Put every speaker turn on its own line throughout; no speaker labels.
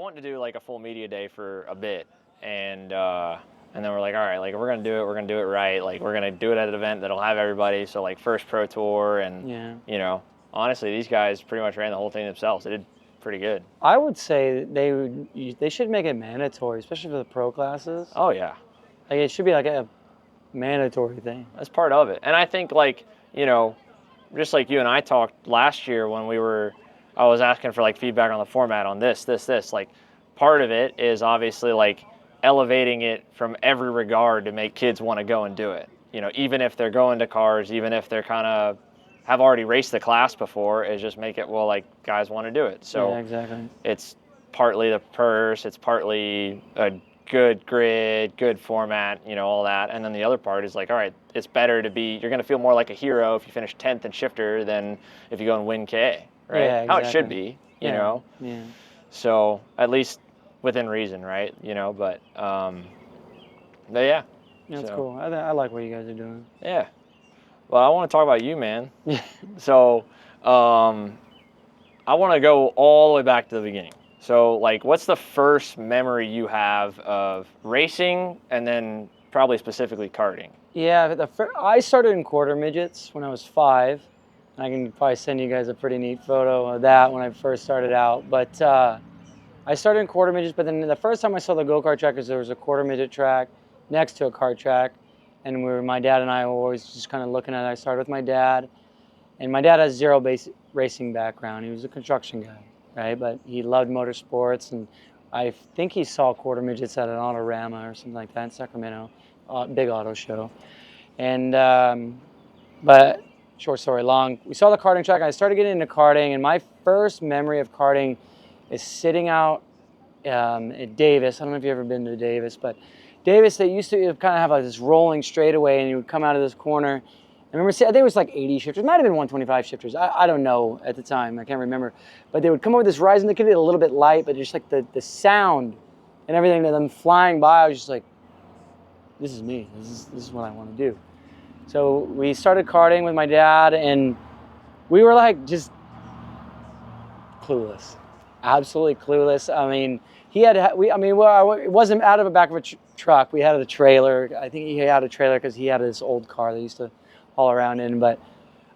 wanting to do like a full media day for a bit, and then we're like, all right, like if we're gonna do it right. Like we're gonna do it at an event that'll have everybody. So like first pro tour, and you know, honestly, these guys pretty much ran the whole thing themselves. They did pretty good.
I would say they should make it mandatory, especially for the pro classes.
Oh yeah,
like it should be like a mandatory thing.
That's part of it. And I think like, you know, just like you and I talked last year when I was asking for like feedback on the format on this, like part of it is obviously like elevating it from every regard to make kids want to go and do it. You know, even if they're going to cars, even if they're kind of have already raced the class before, is just make it, well, like guys want to do it. So
yeah, exactly.
It's partly the purse, it's partly a good grid, good format, you know, all that. And then the other part is like, all right, it's better to be, you're going to feel more like a hero if you finish 10th in shifter than if you go and win K, right?
Yeah, exactly.
How it should be, you know?
Yeah.
So at least within reason, right? You know, but yeah.
That's cool. I like what you guys are doing.
Yeah. Well, I want to talk about you, man. So I want to go all the way back to the beginning. So, like, what's the first memory you have of racing and then probably specifically karting?
Yeah, I started in quarter midgets when I was 5. I can probably send you guys a pretty neat photo of that when I first started out. But I started in quarter midgets, but then the first time I saw the go-kart track is there was a quarter midget track next to a kart track. And my dad and I were always just kind of looking at it. I started with my dad. And my dad has zero racing background. He was a construction guy, right? But he loved motorsports, and I think he saw quarter midgets at an Autorama or something like that in Sacramento, big auto show. And but short story long, we saw the karting track, and I started getting into karting. And my first memory of karting is sitting out at Davis. I don't know if you've ever been to Davis, but Davis, they used to kind of have like this rolling straightaway, and you would come out of this corner. I remember, I think it was like 80 shifters. It might have been 125 shifters. I don't know at the time. I can't remember. But they would come over this rise, and they could be a little bit light, but just like the sound and everything of them flying by, I was just like, this is me. This is what I want to do. So we started karting with my dad, and we were like just clueless, absolutely clueless. I mean, it wasn't out of the back of a truck. We had a trailer. I think he had a trailer because he had this old car they used to haul around in. But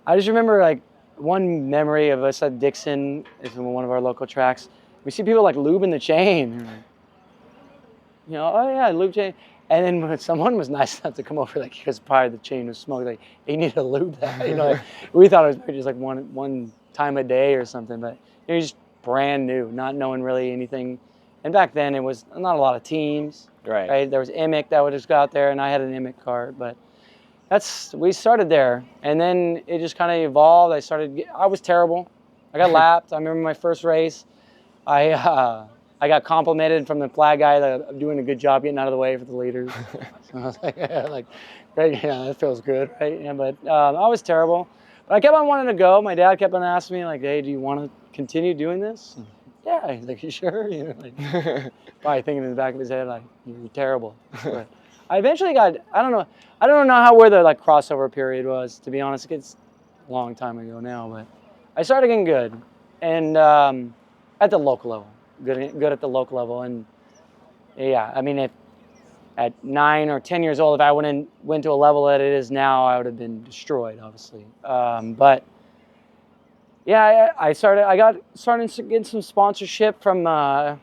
I just remember like one memory of us at Dixon, is one of our local tracks. We see people like lubing the chain. You know, oh yeah, lube chain. And then when someone was nice enough to come over, like because part of the chain was smoked, like he needed to lube that. You know, like, we thought it was just like one time a day or something, but it was just brand new, not knowing really anything. And back then it was not a lot of teams. Right. There was Emic that would just go out there, and I had an Emic kart, but we started there, and then it just kind of evolved. I was terrible. I got lapped. I remember my first race. I got complimented from the flag guy that I'm doing a good job getting out of the way for the leaders. So I was like, great, yeah, that feels good, right? Yeah, but I was terrible. But I kept on wanting to go. My dad kept on asking me, like, hey, do you want to continue doing this? Yeah, he's like, you sure? You know, like, probably thinking in the back of his head, like, you're terrible. But I eventually got, I don't know where the like crossover period was, to be honest. It's a long time ago now, but I started getting good, and at the local level, good at the local level. And yeah, I mean, if at 9 or 10 years old, if I went to a level that it is now, I would have been destroyed, obviously. But yeah, I started getting some sponsorship from a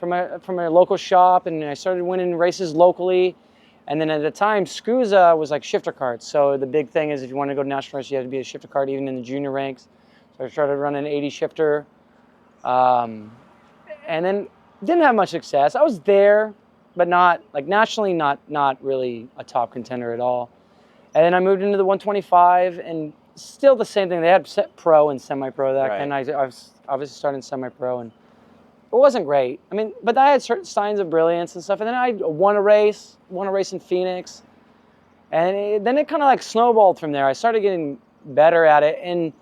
local shop, and I started winning races locally. And then at the time, SCUSA was like shifter karts. So the big thing is if you want to go to national race, you have to be a shifter kart, even in the junior ranks. So I started running 80 shifter, and then didn't have much success. I was there, but not like nationally, not really a top contender at all. And then I moved into the 125, and still the same thing. They had pro and semi-pro that, and I was obviously starting semi-pro, and it wasn't great. I mean, but I had certain signs of brilliance and stuff. And then I won a race in Phoenix, and then it kind of like snowballed from there. I started getting better at it, and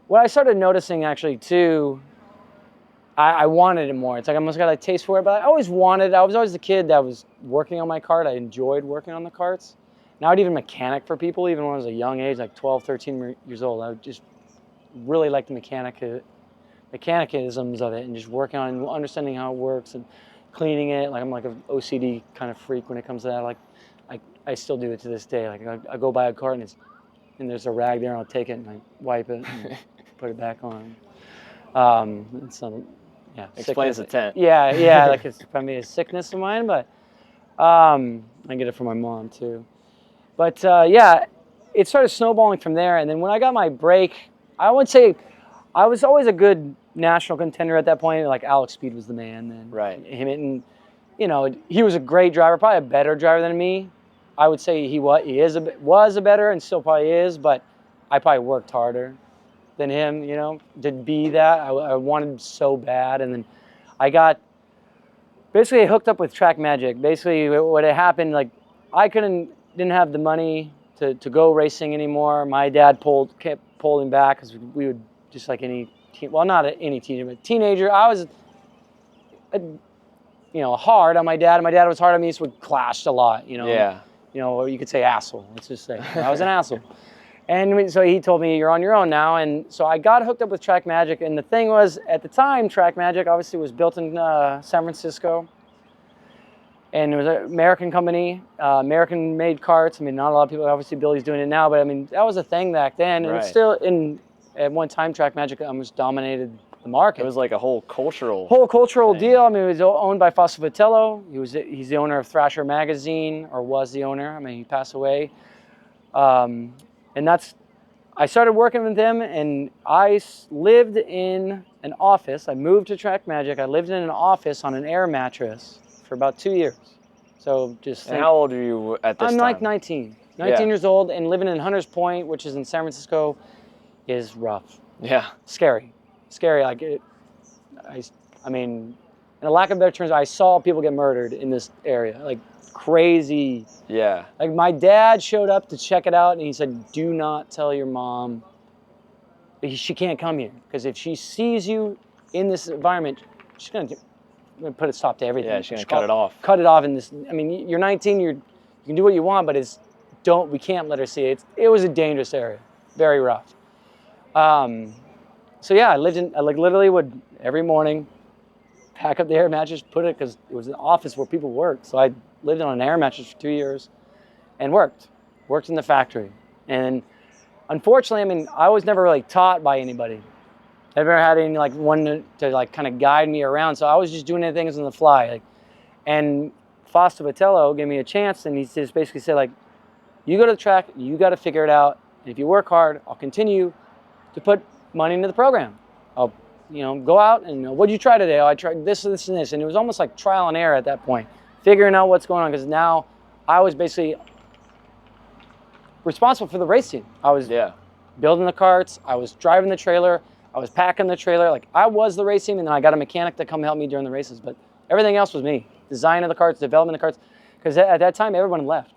what I started noticing actually too, I wanted it more. It's like I almost got a taste for it, but I was always the kid that was working on my kart. I enjoyed working on the karts. Now I'd even mechanic for people, even when I was a young age, like 12, 13 years old. I would just really like the mechanic mechanisms of it and just working on and understanding how it works and cleaning it. Like I'm like an OCD kind of freak when it comes to that. Like I still do it to this day. Like I go buy a cart and there's a rag there and I'll take it and I wipe it and put it back on. It's not, yeah.
Explains the tent.
Yeah, like it's probably a sickness of mine, but I get it from my mom too. But yeah, it started snowballing from there. And then when I got my break, I would say I was always a good national contender at that point. Like Alex Speed was the man then.
Right.
Him and he was a great driver, probably a better driver than me. I would say he was a better and still probably is, but I probably worked harder than him, to be that. I wanted so bad. And then I got basically hooked up with Track Magic. Basically what had happened, like I didn't have the money to go racing anymore. My dad kept pulling back because we would just like any not any teenager, but teenager. I was, hard on my dad, and my dad was hard on me, so we clashed a lot.
Yeah.
Or you could say asshole. Let's just say I was an asshole. And so he told me, you're on your own now. And so I got hooked up with Track Magic. And the thing was, at the time, Track Magic obviously was built in San Francisco. And it was an American company, American-made karts. I mean, not a lot of people obviously Billy's doing it now, but I mean, that was a thing back then. And
Right.
It's still at one time, Track Magic almost dominated the market.
It was like a whole cultural thing.
deal. I mean, it was owned by Fausto Vitello. He's the owner of Thrasher Magazine, or was the owner. I mean, he passed away. And I started working with him, and I lived in an office. I moved to Track Magic. I lived in an office on an air mattress for about 2 years. So just
And how old are you at this
I'm
time?
like 19 years old, and living in Hunters Point, which is in San Francisco, is rough.
Yeah.
Scary. Like I mean, in a lack of better terms, I saw people get murdered in this area, like crazy.
Yeah.
Like my dad showed up to check it out, and he said, "Do not tell your mom she can't come here, because if she sees you in this environment, she's gonna put a stop to everything.
Yeah, she's gonna cut it off.
Cut it off in this. I mean, you're 19, you can do what you want, but we can't let her see it. It was a dangerous area, very rough. So yeah, I literally would every morning pack up the air mattress, put it, because it was an office where people worked. So I lived on an air mattress for 2 years and worked in the factory. And unfortunately, I mean, I was never really taught by anybody. I never had any one to kind of guide me around. So I was just doing things on the fly. And Fausto Vitello gave me a chance, and he just basically said, you go to the track, you got to figure it out. And if you work hard, I'll continue to put money into the program. I'll, go out and what'd you try today? Oh, I tried this, and this. And it was almost like trial and error at that point, figuring out what's going on, because now I was basically responsible for the race team. I was building the karts, I was driving the trailer, I was packing the trailer. I was the race team, and then I got a mechanic to come help me during the races, but everything else was me. Design of the karts, development of the karts, because at that time everyone left.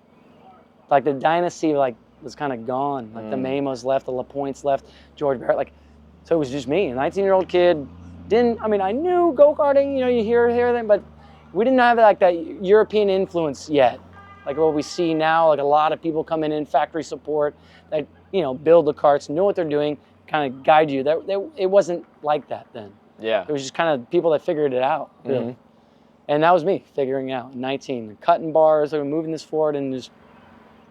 The Dynasty was kind of gone. The Mamos left, the LaPointes left, George Barrett. So it was just me, a 19-year-old kid. I knew go-karting, you hear everything, but we didn't have that European influence yet. What we see now, a lot of people coming in, factory support, that, build the karts, know what they're doing, kind of guide you. It wasn't like that then.
Yeah.
It was just kind of people that figured it out, really. Mm-hmm. And that was me figuring it out, 19, cutting bars, moving this forward, and just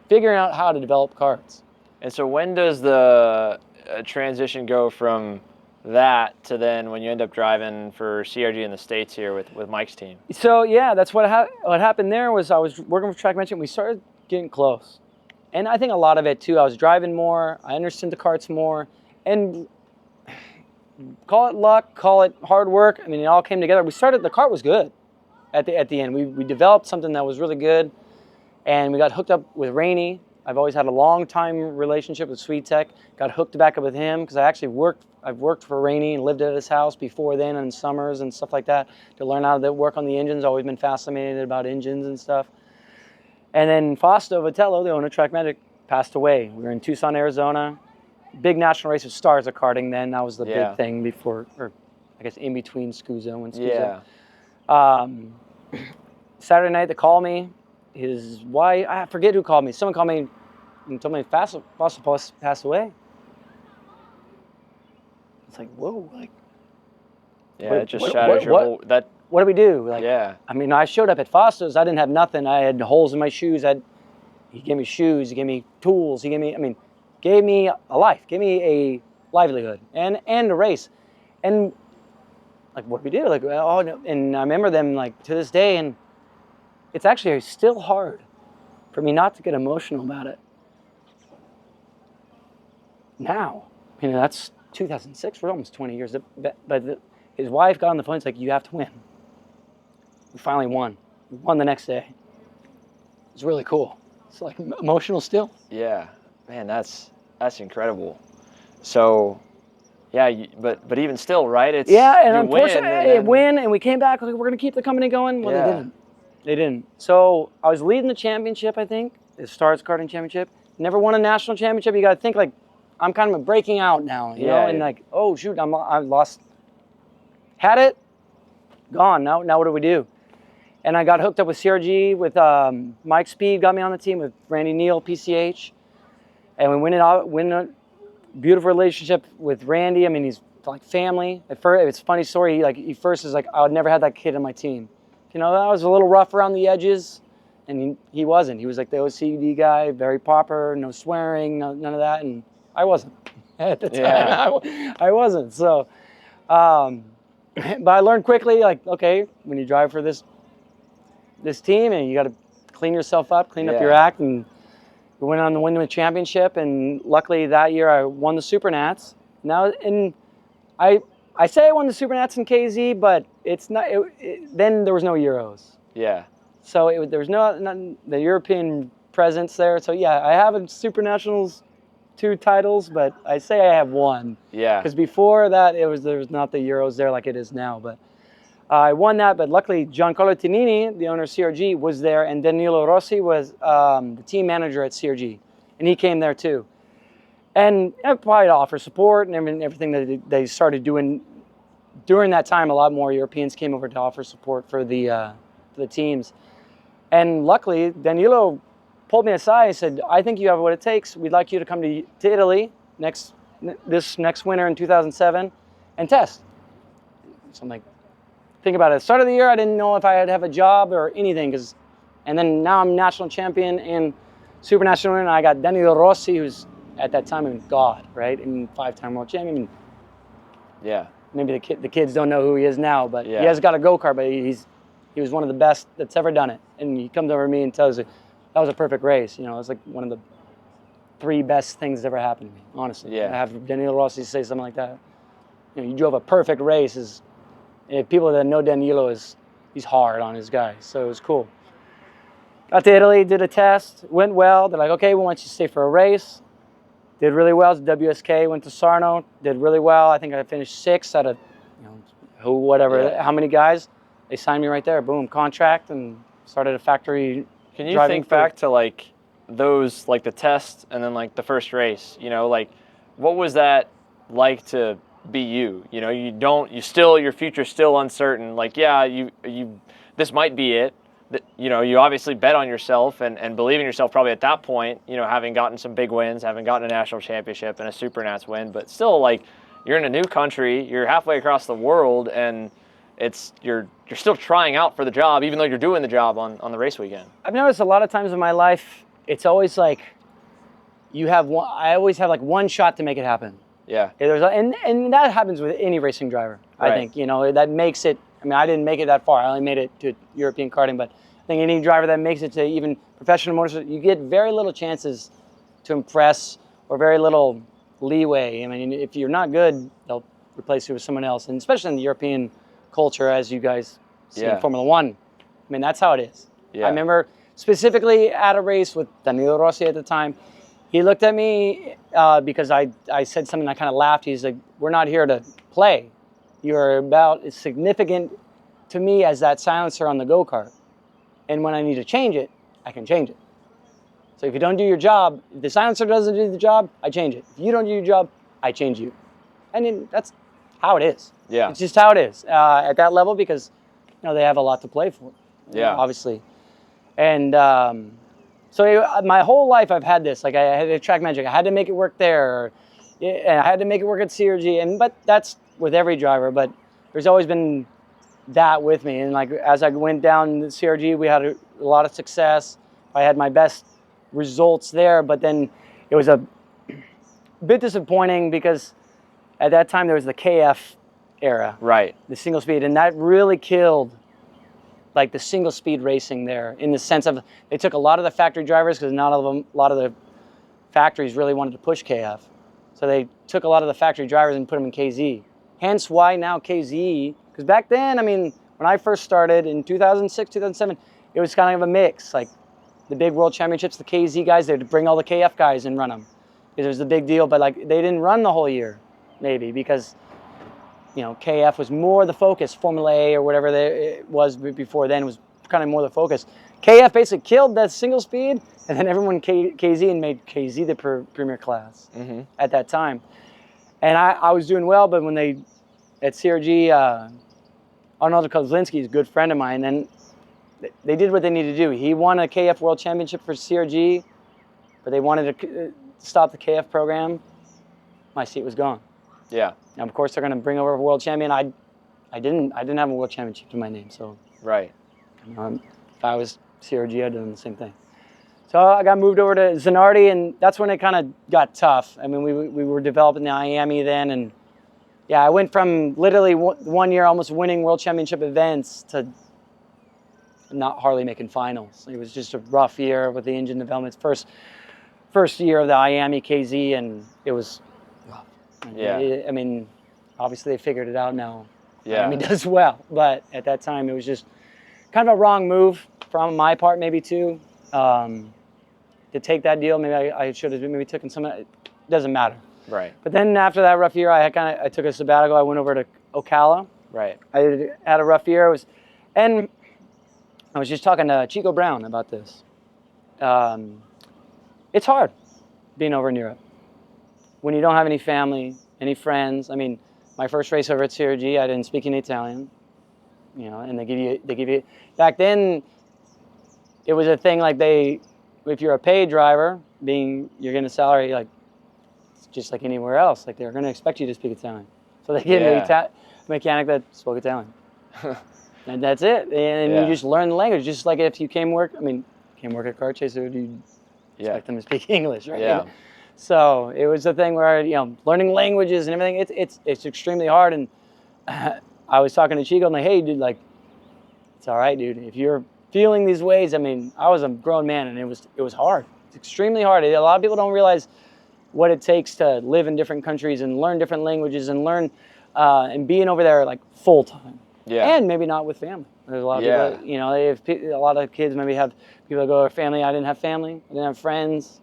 figuring out how to develop karts.
And so when does the transition go from that to then when you end up driving for CRG in the States here with Mike's team? So
yeah, that's what happened there was I was working with Track Magic, and we started getting close. And I think a lot of it too, I was driving more, I understood the karts more, and call it luck, call it hard work. I mean, it all came together. The kart was good at the end. We developed something that was really good, and we got hooked up with Rainey. I've always had a long time relationship with Sweet Tech. Got hooked back up with him because I've worked for Rainey and lived at his house before then in summers and stuff like that to learn how to work on the engines. Always been fascinated about engines and stuff. And then Fausto Vitello, the owner of Track Magic, passed away. We were in Tucson, Arizona. Big national race with Stars of Karting then. That was the big thing before, or I guess in between Scuso and Scuso. Yeah. Saturday night they called me. His wife, I forget who called me. Someone called me and told me Fausto passed away. It's like, whoa,
Yeah, it just shatters your whole.
What do we do? Like,
yeah.
I mean, I showed up at Foster's. I didn't have nothing. I had holes in my shoes. He gave me shoes. He gave me tools. He gave me a life. Gave me a livelihood and a race. And like, what do we do? Like, oh, no. And I remember them like to this day, and it's actually still hard for me not to get emotional about it. Now, that's 2006. We're almost 20 years. But his wife got on the phone. It's like, you have to win. We finally won. We won the next day. It was really cool. It's like emotional still.
Yeah, man, that's incredible. So, yeah, but even still, right? It's
and unfortunately, win, and we came back. Like, we're gonna keep the company going. Well, they didn't. So I was leading the championship. I think the Stars Karting Championship. Never won a national championship. You got to think like I'm kind of breaking out now, you know, and like, oh shoot, I lost. Had it, gone. Now what do we do? And I got hooked up with CRG with Mike Speed, got me on the team with Randy Neal, PCH, and we win a beautiful relationship with Randy. I mean, he's like family. At first, it's a funny story. He first is like, I would never had that kid on my team. You know, I was a little rough around the edges, and he wasn't. He was like the OCD guy, very proper, no swearing, none of that, and I wasn't at the time. Yeah. I wasn't. So, but I learned quickly, like, okay, when you drive for this team, and you got to clean yourself up, clean up your act, and we went on to win the championship. And luckily that year I won the Super Nats. Now, and I say I won the Super Nats in KZ, but it's not. Then there was no Euros. Yeah. So there was not the European presence there. So yeah, I have a Super Nationals 2 titles, but I say I have 1.
Yeah.
Because before that, there was not the Euros there like it is now. But I won that. But luckily, Giancarlo Tinini, the owner of CRG, was there, and Danilo Rossi was the team manager at CRG, and he came there too. And probably to offer support and everything that they started doing during that time. A lot more Europeans came over to offer support for the teams. And luckily, Danilo pulled me aside and said, I think you have what it takes. We'd like you to come to Italy this next winter in 2007 and test. So I'm like, think about it. At the start of the year, I didn't know if I'd have a job or anything. And then now I'm national champion and super national winner. And I got Danilo Rossi, who's at that time, God, right? And 5-time world champion.
Yeah.
Maybe the kids don't know who he is now, but he has got a go-kart, but he was one of the best that's ever done it. And he comes over to me and tells me, that was a perfect race. You know, it was like one of the 3 best things that ever happened to me, honestly. Yeah. I have Danilo Rossi say something like that. You know, you drove a perfect race. People that know Danilo he's hard on his guys, so it was cool. Got to Italy, did a test, went well. They're like, okay, we want you to stay for a race. Did really well. WSK, went to Sarno, did really well. I think I finished 6th out of, how many guys. They signed me right there. Boom, contract, and started a factory.
Can you think back to like those, like the test and then like the first race? You know, like what was that like to be you? You know, your future's still uncertain. Like, yeah, this might be it. You know, you obviously bet on yourself and believe in yourself probably at that point, you know, having gotten some big wins, having gotten a national championship and a Super Nats win, but still, like, you're in a new country, you're halfway across the world, and you're still trying out for the job, even though you're doing the job on the race weekend.
I've noticed a lot of times in my life, it's always like I always have like one shot to make it happen.
Yeah.
And that happens with any racing driver, right. I think, you know, that makes it. I mean, I didn't make it that far. I only made it to European karting, but I think any driver that makes it to even professional motorsport, you get very little chances to impress or very little leeway. I mean, if you're not good, they'll replace you with someone else, and especially in the European culture, as you guys see in Formula One. I mean, that's how it is. Yeah. I remember specifically at a race with Danilo Rossi at the time. He looked at me because I said something, I kind of laughed. He's like, we're not here to play. You're about as significant to me as that silencer on the go-kart. And when I need to change it, I can change it. So if you don't do your job, if the silencer doesn't do the job, I change it. If you don't do your job, I change you. And then that's how it is.
Yeah.
It's just how it is at that level, because they have a lot to play for.
Yeah.
Obviously. And so my whole life I've had this. Like, I had a track magic. I had to make it work there. And I had to make it work at CRG. But that's with every driver. But there's always been that with me. And like as I went down the CRG, we had a lot of success. I had my best results there, but then it was a bit disappointing because at that time there was the KF era,
Right.
the single speed, and that really killed like the single speed racing there, in the sense of they took a lot of the factory drivers, because not all of them, a lot of the factories really wanted to push KF, so they took a lot of the factory drivers and put them in KZ. Hence why now KZ, because back then, I mean, when I first started in 2006, 2007, it was kind of a mix. Like the big world championships, the KZ guys, they'd bring all the KF guys and run them. It was a big deal, but like they didn't run the whole year, maybe, because you know, KF was more the focus. Formula A or whatever it was before then was kind of more the focus. KF basically killed that single speed, and then everyone KZ and made KZ the premier class at that time. And I was doing well, but when they, at CRG, Arnold Kozlinski is a good friend of mine, and they did what they needed to do. He won a KF World Championship for CRG, but they wanted to stop the KF program. My seat was gone.
Yeah.
Now, of course, they're going to bring over a world champion. I didn't have a world championship to my name, so
Right.
If I was CRG, I'd done the same thing. So I got moved over to Zanardi, and that's when it kind of got tough. I mean, we were developing the IAME then, and yeah, I went from literally 1 year almost winning world championship events to not hardly making finals. It was just a rough year with the engine developments. First year of the IAME KZ, and it was rough.
Yeah.
I mean, obviously they figured it out now.
Yeah.
Miami does well, but at that time it was just kind of a wrong move from my part, maybe too, to take that deal. Maybe I should have maybe taken some. It doesn't matter.
Right.
But then after that rough year, I took a sabbatical. I went over to Ocala.
Right.
I had a rough year. And I was just talking to Chico Brown about this. It's hard being over in Europe when you don't have any family, any friends. I mean, my first race over at CRG, I didn't speak any Italian, you know, and they give you, back then, it was a thing like if you're a paid driver, you're getting a salary, like, just like anywhere else, like they're going to expect you to speak Italian. So they get a mechanic that spoke Italian. And that's it. And you just learn the language, just like if you came work at Kart Chaser, you'd expect them to speak English, right?
Yeah.
So it was a thing where, you know, learning languages and everything, it's extremely hard. And I was talking to Chico, I'm like, hey, dude, like, it's all right, dude. If you're feeling these ways, I mean, I was a grown man, and it was hard. It's extremely hard. A lot of people don't realize what it takes to live in different countries and learn different languages and learn and being over there like full time.
Yeah.
And maybe not with family. There's a lot of people, you know, a lot of kids maybe have people that go to family. I didn't have family. I didn't have friends.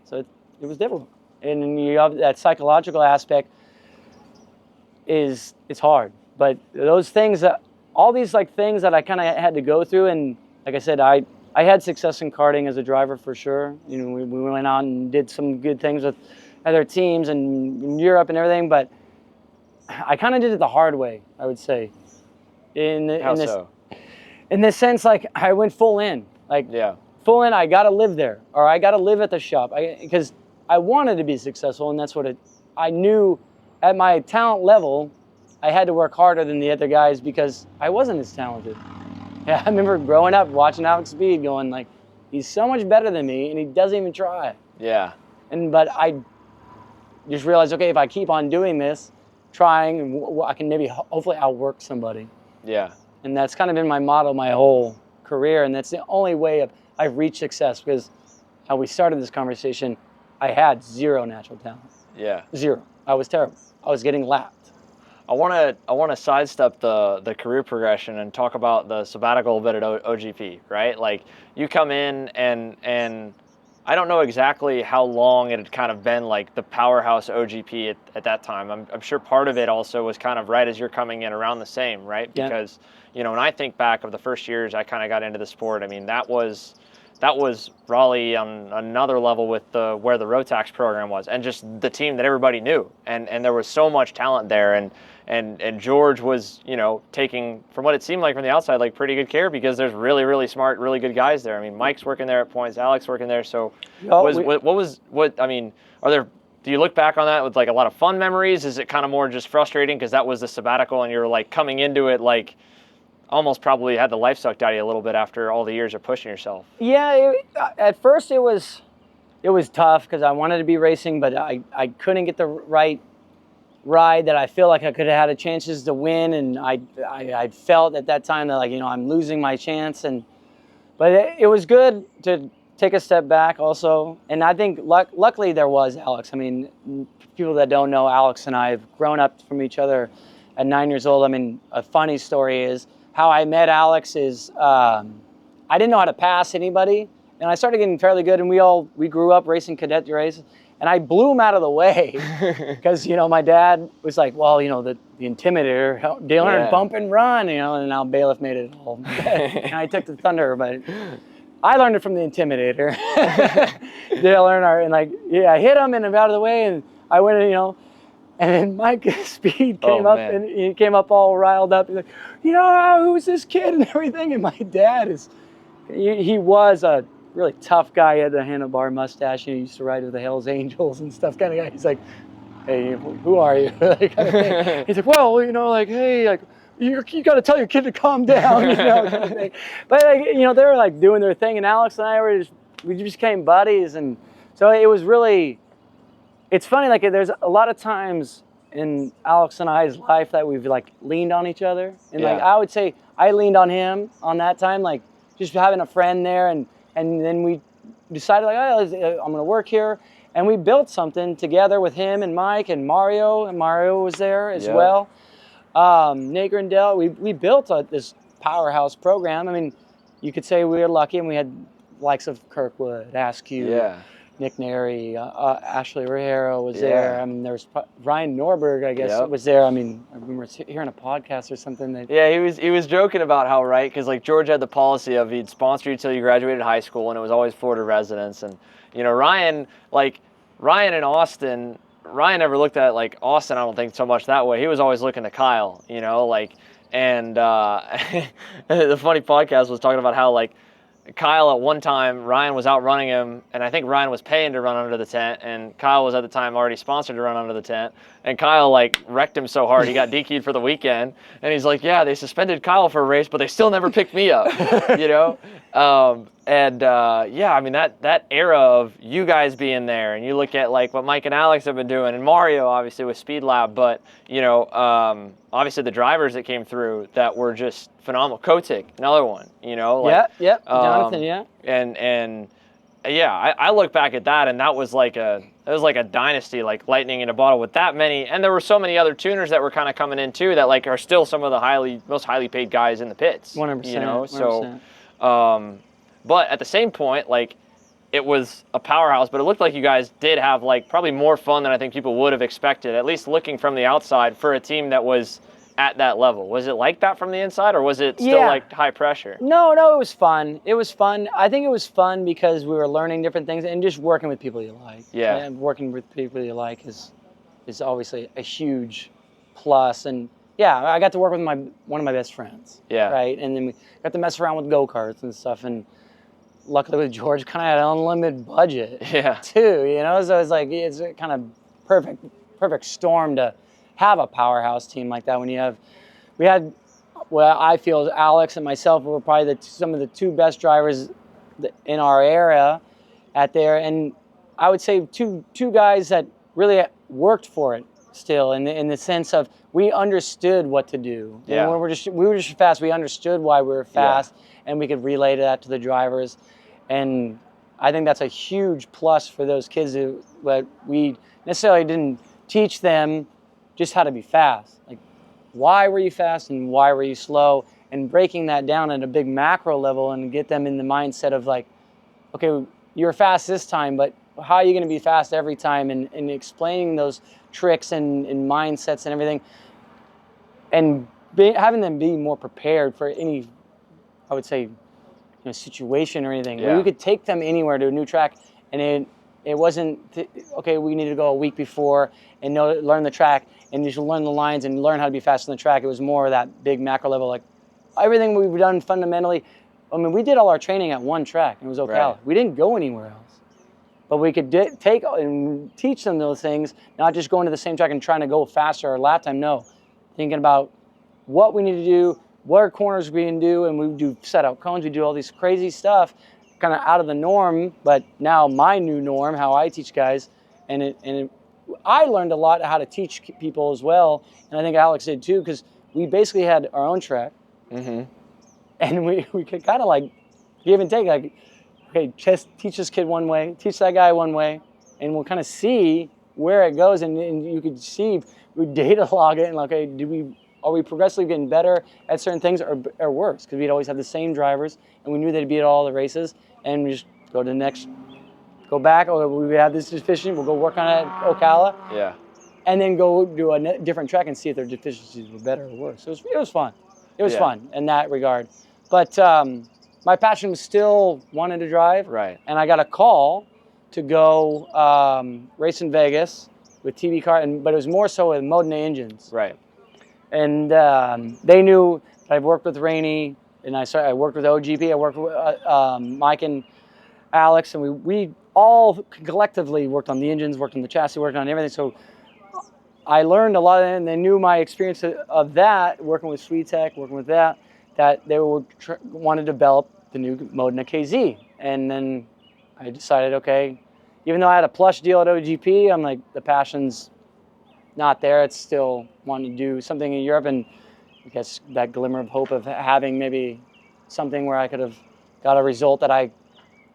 So it was difficult. And you have that psychological aspect it's hard. But those things, all these like things that I kind of had to go through, and like I said, I had success in karting as a driver for sure. You know, we went out and did some good things with other teams and in Europe and everything, but I kind of did it the hard way, I would say.
How so?
In this sense, like I went full in. Like full in, I got to live there, or I got to live at the shop, because I wanted to be successful, and that's what I knew at my talent level. I had to work harder than the other guys because I wasn't as talented. Yeah, I remember growing up watching Alex Speed going like, he's so much better than me and he doesn't even try.
Yeah.
But I just realized, okay, if I keep on doing this, trying, I can maybe hopefully outwork somebody.
Yeah.
And that's kind of been my motto my whole career, and that's the only way I've reached success, because how we started this conversation, I had zero natural talent.
Yeah.
Zero. I was terrible. I was getting lapped.
I want to sidestep the career progression and talk about the sabbatical bit at OGP, right? Like you come in and I don't know exactly how long it had kind of been like the powerhouse OGP at that time. I'm sure part of it also was kind of right as you're coming in around the same, right?
Yeah.
Because, you know, when I think back of the first years I kind of got into the sport, I mean, that was Raleigh on another level with where the Rotax program was, and just the team that everybody knew, and there was so much talent there, and George was, you know, taking, from what it seemed like from the outside, like pretty good care, because there's really, really smart, really good guys there. I mean, Mike's working there at points, Alex working there. So I mean, are there do you look back on that with like a lot of fun memories? Is it kind of more just frustrating because that was the sabbatical and you're like coming into it like almost probably had the life sucked out of you a little bit after all the years of pushing yourself?
Yeah, at first it was tough because I wanted to be racing, but I couldn't get the right ride that I feel like I could have had a chances to win, and I felt at that time that, like, I'm losing my chance, but it was good to take a step back also. And I think luckily there was Alex. I mean, people that don't know, Alex and I have grown up from each other at 9 years old. I mean, a funny story is how I met Alex is I didn't know how to pass anybody, and I started getting fairly good, and we grew up racing cadet races, and I blew him out of the way because, my dad was like, well, the Intimidator, they learned bump and run, and now Bailiff made it all. And I took the thunder, but I learned it from the Intimidator. They learned I hit him and I'm out of the way, and I went, and then Mike Speed came up, and he came up all riled up. He's like, who's this kid and everything? And my dad he was a really tough guy. He had the handlebar mustache. He used to ride with the Hells Angels and stuff, kind of guy. He's like, hey, who are you? Like, kind of thing. He's like, well, hey, like, you got to tell your kid to calm down, kind of thing. But they were like doing their thing, and Alex and I we just became buddies, and so it was really. It's funny, like, there's a lot of times in Alex and I's life that we've like leaned on each other, and like I would say I leaned on him on that time, like just having a friend there, and then we decided like, I'm gonna work here, and we built something together with him and Mike and Mario was there as well. Nate Grindell, we built this powerhouse program. I mean, you could say we were lucky, and we had likes of Kirkwood, Askew, Nick Neri, Ashley Rivera was there. I mean, there was Ryan Norberg, I guess, was there. I mean, I remember hearing a podcast or something that.
Yeah, he was joking about how, right, because like George had the policy of he'd sponsor you till you graduated high school, and it was always Florida residents. And Ryan and Austin. Ryan never looked at like Austin, I don't think, so much that way. He was always looking to Kyle, and the funny podcast was talking about how like Kyle at one time, Ryan was outrunning him, and I think Ryan was paying to run under the tent, and Kyle was at the time already sponsored to run under the tent, and Kyle like wrecked him so hard he got DQ'd for the weekend, and he's like, they suspended Kyle for a race, but they still never picked me up, I mean, that era of you guys being there, and you look at like what Mike and Alex have been doing, and Mario obviously with Speed Lab, but obviously the drivers that came through that were just phenomenal. Kotick, another one, Jonathan, I look back at that, and that was like a dynasty, like lightning in a bottle with that many, and there were so many other tuners that were kind of coming in too that like are still some of the most highly paid guys in the pits.
100%.
So. But at the same point, like, it was a powerhouse, but it looked like you guys did have like probably more fun than I think people would have expected, at least looking from the outside for a team that was at that level. Was it like that from the inside, or was it still like high pressure?
No, it was fun. It was fun. I think it was fun because we were learning different things and just working with people you like.
Yeah.
And working with people you like is obviously a huge plus. And I got to work with one of my best friends.
Yeah.
Right. And then we got to mess around with go-karts and stuff. And luckily with George, kind of had an unlimited budget. Too. So it's like it's a kind of perfect storm to have a powerhouse team like that. We had I feel Alex and myself were probably some of the two best drivers in our era at there, and I would say two guys that really worked for it still in the sense of we understood what to do.
Yeah.
And we were just fast. We understood why we were fast, and we could relay that to the drivers. And I think that's a huge plus for those kids but we necessarily didn't teach them just how to be fast. Like, why were you fast and why were you slow? And breaking that down at a big macro level and get them in the mindset of like, okay, you were fast this time, but how are you going to be fast every time? And explaining those tricks and mindsets and everything. And having them be more prepared for any, I would say, situation or anything.
Yeah.
We could take them anywhere to a new track, and it wasn't okay. We needed to go a week before and learn the track and just learn the lines and learn how to be fast on the track. It was more of that big macro level, like everything we've done fundamentally. I mean, we did all our training at one track, and it was Ocala.
Right.
We didn't go anywhere else, but we could take and teach them those things, not just going to the same track and trying to go faster or lap time. No, thinking about what we need to do, what corners we can do, and we do set out cones. We do all these crazy stuff, kind of out of the norm, but now my new norm, how I teach guys, I learned a lot how to teach people as well, and I think Alex did too, because we basically had our own track, and we could kind of like give and take, like, okay, just teach this kid one way, teach that guy one way, and we'll kind of see where it goes, and you could see, we data log it, and like, okay, are we progressively getting better at certain things or worse? Because we'd always have the same drivers, and we knew they'd be at all the races, and we just go to the next, go back, or we have this deficiency, we'll go work on it at Ocala.
Yeah.
And then go do a different track and see if their deficiencies were better or worse. It was fun. It was fun in that regard. But my passion was still wanting to drive.
Right.
And I got a call to go race in Vegas with TV Kart, but it was more so with Modena engines.
Right.
And they knew that I've worked with Rainey, and I worked with OGP. I worked with Mike and Alex, and we all collectively worked on the engines, worked on the chassis, worked on everything. So I learned a lot, and they knew my experience of that, working with SweetTech, working with that they would want to develop the new Modena KZ. And then I decided, okay, even though I had a plush deal at OGP, I'm like, the passion's not there. It's still wanting to do something in Europe, and I guess that glimmer of hope of having maybe something where I could have got a result that I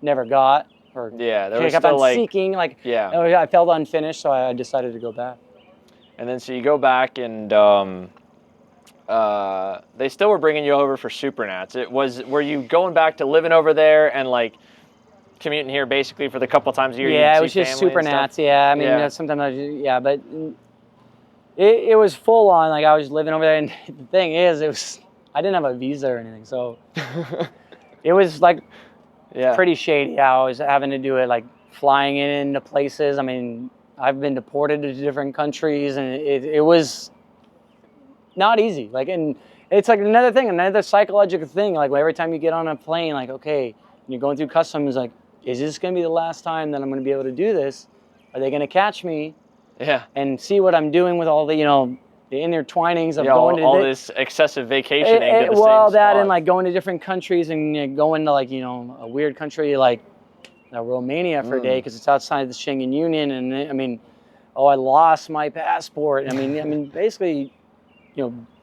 never got, or
there was
kept
still
on seeking. Like, I felt unfinished, so I decided to go back.
And then so you go back, and they still were bringing you over for Supernats. Were you going back to living over there and like commuting here basically for the couple times a year?
Yeah, it was just Supernats. Yeah, I mean, sometimes but it was full on. Like, I was living over there, and the thing is, I didn't have a visa or anything, so it was like pretty shady how I was having to do it, like flying into places. I mean, I've been deported to different countries, and it was not easy. Like, and it's like another psychological thing. Like, every time you get on a plane, like, okay, and you're going through customs, like, is this going to be the last time that I'm going to be able to do this? Are they going to catch me?
Yeah.
And see what I'm doing with all the, the intertwinings of
going
to
all this excessive vacationing to the same
that
spot.
And like going to different countries and going to like, a weird country like Romania for a day because it's outside the Schengen Union. And I mean, I lost my passport. I mean, basically,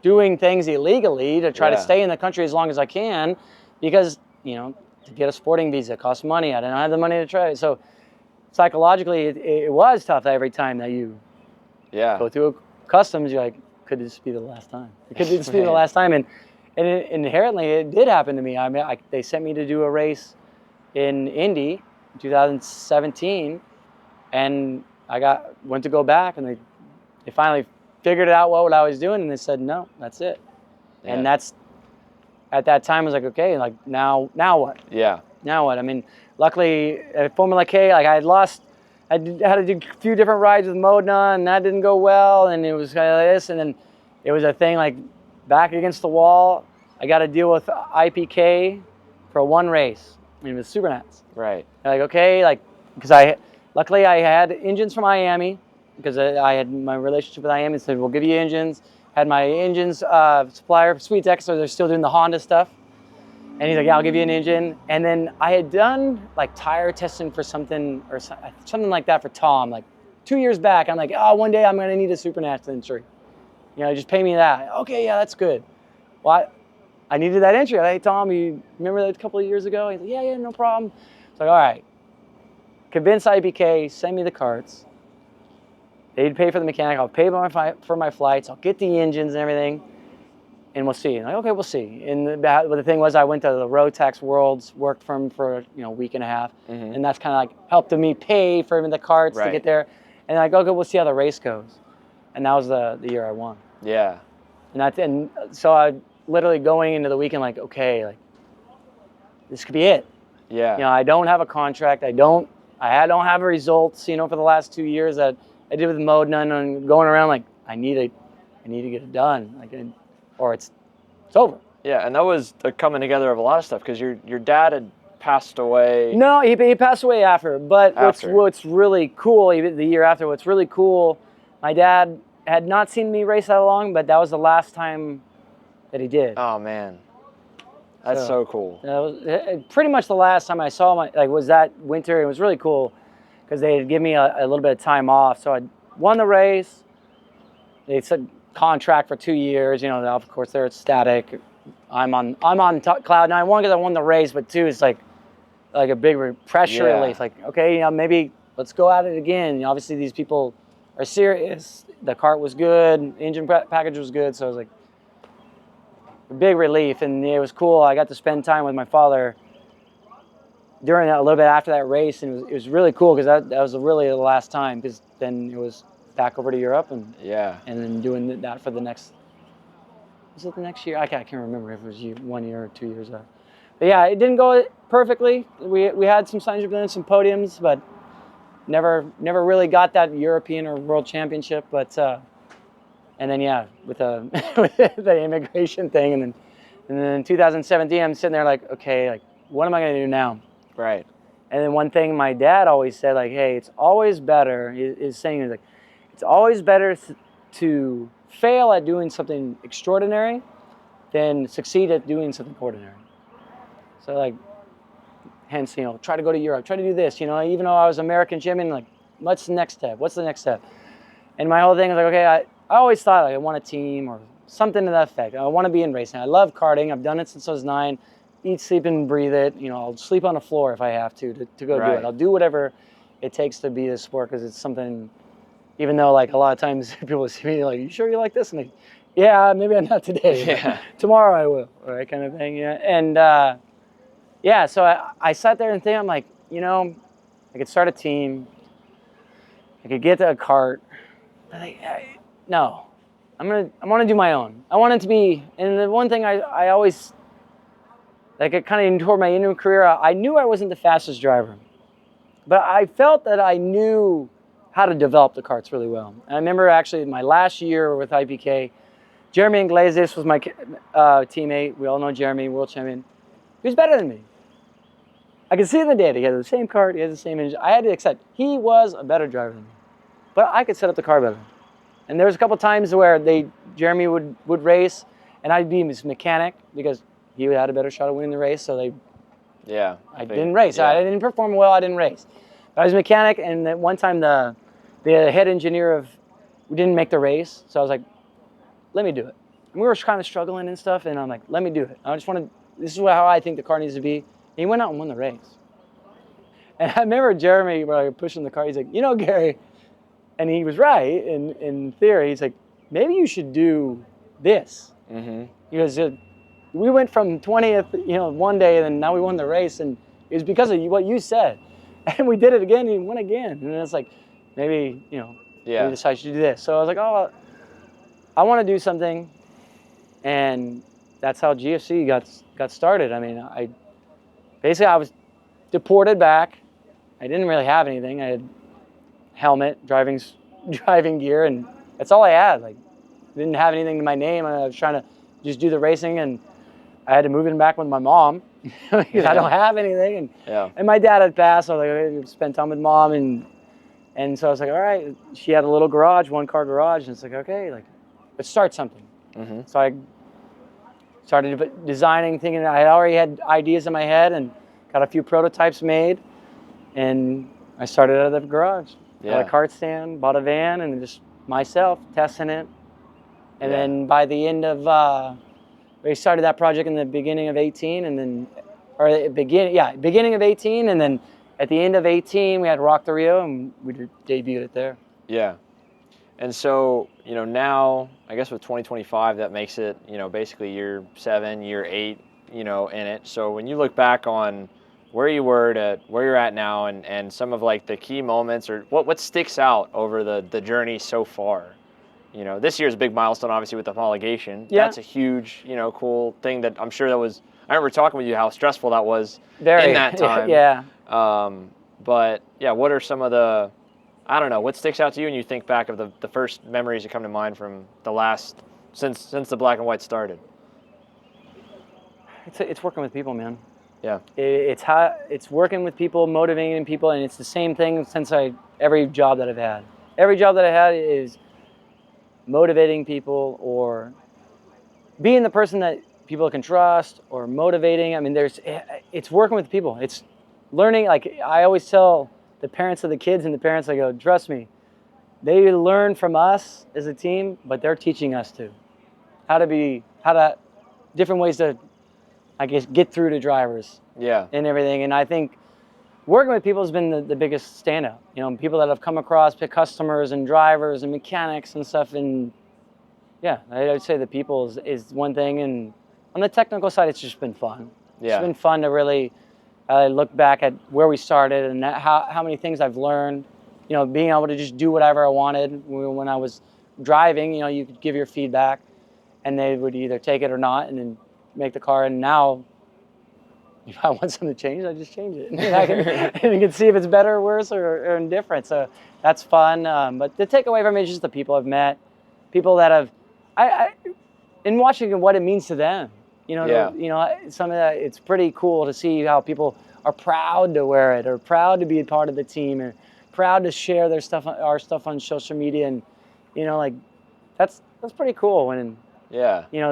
doing things illegally to try to stay in the country as long as I can, because, to get a sporting visa costs money. I didn't have the money to try it. So psychologically, it was tough every time that you go through customs. You're like, could this be the last time? Could this be the last time? And inherently, it did happen to me. I mean, they sent me to do a race in Indy in 2017, and I went to go back, and they finally figured out what I was doing, and they said, no, that's it. Yeah. And that's, at that time, I was like, okay, like now what? Yeah. Now what? I mean, luckily at Formula K, like I had to do a few different rides with Modena, and that didn't go well, and it was kind of like this, and then it was a thing like back against the wall. I got to deal with IPK for one race. I mean, with Supernats. Right. Like, okay, like, because luckily I had engines from Miami, because I had my relationship with Miami, said, we'll give you engines. Had my engines supplier, SweetTech, so they're still doing the Honda stuff. And he's like, yeah, I'll give you an engine. And then I had done like tire testing for something like that for Tom, like 2 years back. I'm like, one day I'm gonna need a Supernats entry. Just pay me that. Okay, yeah, that's good. Well, I needed that entry. Hey, Tom, you remember that a couple of years ago? He's like, yeah, no problem. It's like, all right, convince IBK, send me the carts. They'd pay for the mechanic. I'll pay for my flights. I'll get the engines and everything, and we'll see. And like, okay, we'll see. And the thing was, I went to the Rotax Worlds, worked for him for a week and a half, and that's kind of like helped me pay for the carts to get there. And I go, okay, we'll see how the race goes. And that was the year I won. Yeah. And so I literally going into the weekend like, okay, like this could be it. Yeah. I don't have a contract. I don't have results. For the last 2 years that I did with Modena, and going around like I need to get it done, like, or it's over. Yeah, and that was the coming together of a lot of stuff, because your dad had
passed away?
No, he passed away after. But what's really cool, even the year after, what's really cool, my dad had not seen me race that long, but that was the last time that he did.
Oh man, that's so cool.
That was pretty much the last time I saw was that winter. It was really cool because they had given me a little bit of time off. So I won the race. They said contract for 2 years. You know, of course they're ecstatic. I'm on cloud 9. One, because I won the race, but 2, it's like a big pressure release. Like, okay, you know, maybe let's go at it again. You know, obviously these people are serious. The kart was good, engine package was good, so it was like a big relief, and it was cool. I got to spend time with my father during that, a little bit after that race, and it was really cool because that was really the last time, because then it was back over to Europe and then doing that for the next. Was it the next year? I can't remember if it was 1 year or 2 years out. But yeah, it didn't go perfectly. We had some signs of some podiums, but never really got that European or World Championship. But and then with the immigration thing, and then in 2017, I'm sitting there like, okay, like what am I going to do now?
Right.
And then one thing my dad always said, like, hey, it's always better. His saying is like, it's always better to fail at doing something extraordinary than succeed at doing something ordinary. So like, hence, you know, try to go to Europe, try to do this, you know, even though I was American champion, like, what's the next step? What's the next step? And my whole thing was like, okay, I always thought like, I want a team or something to that effect. I want to be in racing. I love karting. I've done it since I was 9. Eat, sleep, and breathe it. You know, I'll sleep on the floor if I have to go do it. I'll do whatever it takes to be this sport, because it's something. Even though, like, a lot of times people see me like, you sure you like this? And like, yeah, maybe I'm not today.
Yeah.
Tomorrow I will, right, kind of thing. Yeah. And so I sat there and think, I'm like, you know, I could start a team. I could get to a kart. I think, no, I want to do my own. I want it to be. And the one thing I always, like, it kind of toward my Indian career, I knew I wasn't the fastest driver, but I felt that I knew how to develop the karts really well. And I remember actually my last year with IPK, Jeremy Iglesias was my teammate. We all know Jeremy, world champion. He was better than me. I could see in the data. He had the same kart, he had the same engine. I had to accept he was a better driver than me, but I could set up the car better. And there was a couple times where Jeremy would race, and I'd be his mechanic because he had a better shot of winning the race. So I didn't race. I didn't perform well. I didn't race. But I was a mechanic, and at one time the head engineer we didn't make the race, so I was like, let me do it. And we were kind of struggling and stuff, and I'm like, let me do it. I just want to. This is how I think the car needs to be. And he went out and won the race. And I remember Jeremy pushing the car. He's like, you know, Gary, and he was right in theory. He's like, maybe you should do this. Mm-hmm. He goes, we went from 20th, you know, one day, and then now we won the race, and it was because of what you said. And we did it again, and he won again. And then it's like, maybe, you know, we decided to do this. So I was like, oh, I want to do something. And that's how GFC got started. I mean, I was deported back. I didn't really have anything. I had helmet, driving gear, and that's all I had. Like, didn't have anything to my name. I was trying to just do the racing, and I had to move in back with my mom because I don't have anything. And my dad had passed, so I was like, I spent time with mom, and so I was like, all right. She had a little garage, 1-car garage, and it's like, okay, like, let's start something. Mm-hmm. So I started designing, thinking I had already had ideas in my head and got a few prototypes made, and I started out of the garage. Got a kart stand, bought a van, and just myself testing it. And then by the end of, we started that project in the beginning of 18, and then, beginning of 18, and then at the end of 18, we had Rock the Rio, and we debuted it there.
Yeah. And so, you know, now, I guess with 2025, that makes it, you know, basically year 7, year 8, you know, in it. So when you look back on where you were to where you're at now, and some of like the key moments, or what sticks out over the journey so far? You know, this year's a big milestone, obviously, with the homologation. Yeah. That's a huge, you know, cool thing that I'm sure I remember talking with you how stressful that was in that time.
Yeah.
But yeah, what are some of the, I don't know, what sticks out to you when you think back of the first memories that come to mind from the last, since the black and white started?
It's working with people, man.
Yeah.
It's working with people, motivating people, and it's the same thing since every job that I've had. Every job that I had is motivating people or being the person that people can trust or motivating. I mean, it's working with people. It's learning. Like I always tell the parents of the kids and the parents, I go, trust me, they learn from us as a team, but they're teaching us too. Different ways to, I guess, get through to drivers.
Yeah.
And everything. And I think working with people has been the biggest standout. You know, people that have come across, customers and drivers and mechanics and stuff. And yeah, I would say the people is one thing. And on the technical side, it's just been fun.
Yeah.
It's been fun to really look back at where we started and how many things I've learned. You know, being able to just do whatever I wanted when I was driving. You know, you could give your feedback, and they would either take it or not, and then make the car. And now, if I want something to change, I just change it. And I can see if it's better or worse or indifferent. So that's fun. But the takeaway from it is just the people I've met, people that have, in watching what it means to them. You know, some of that. It's pretty cool to see how people are proud to wear it, or proud to be a part of the team, or proud to share our stuff on social media, and you know, like that's pretty cool when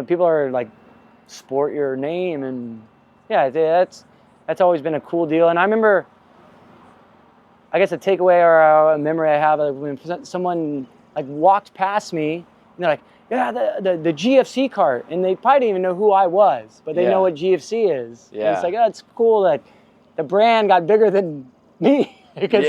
people are like sport your name, and yeah, that's always been a cool deal. And I remember, I guess a takeaway or a memory I have of when someone like walked past me and they're like, yeah, the GFC cart, and they probably didn't even know who I was, but they know what GFC is.
Yeah.
And it's like, oh, it's cool that the brand got bigger than me. Because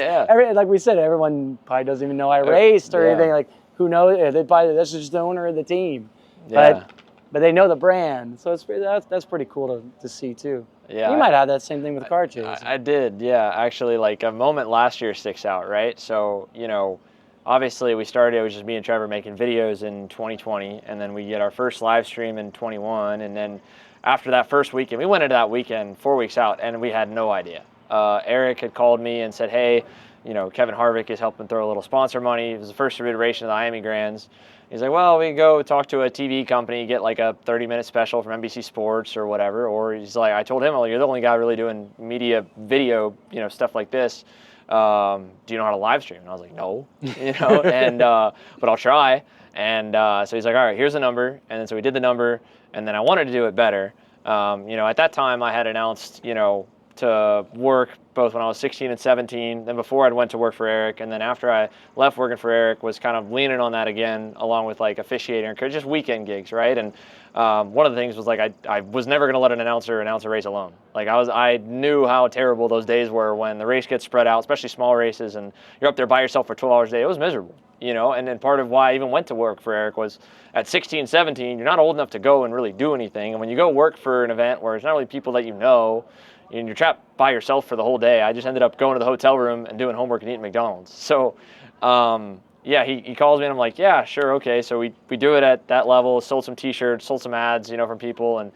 like we said, everyone probably doesn't even know I raced or anything. Like, who knows? This is just the owner of the team.
Yeah.
But they know the brand, so that's pretty cool to see too.
Yeah.
You might have that same thing with car chase.
I did, yeah. Actually, like a moment last year sticks out, right? So, you know, obviously it was just me and Trevor making videos in 2020, and then we get our first live stream in 21, and then after that first weekend, we went into that weekend 4 weeks out, and we had no idea. Eric had called me and said, hey, you know, Kevin Harvick is helping throw a little sponsor money. It was the first iteration of the Miami Grands. He's like, well, we can go talk to a TV company, get like a 30-minute special from NBC Sports or whatever. Or he's like, I told him, well, you're the only guy really doing media, video, you know, stuff like this. Do you know how to live stream? And I was like, no, you know, and but I'll try. And so he's like, all right, here's the number. And then so we did the number, and then I wanted to do it better. You know, at that time I had announced, you know, to work both when I was 16 and 17, then before I went to work for Eric, and then after I left working for Eric was kind of leaning on that again, along with like officiating or just weekend gigs, right? And one of the things was like I was never going to let an announcer announce a race alone. Like I knew how terrible those days were when the race gets spread out, especially small races, and you're up there by yourself for 12 hours a day. It was miserable, you know. And then part of why I even went to work for Eric was at 16, 17, you're not old enough to go and really do anything. And when you go work for an event where it's not really people that you know, and you're trapped by yourself for the whole day, I just ended up going to the hotel room and doing homework and eating McDonald's. So, yeah, he calls me and I'm like, yeah, sure, okay. So we do it at that level, sold some T-shirts, sold some ads, you know, from people, and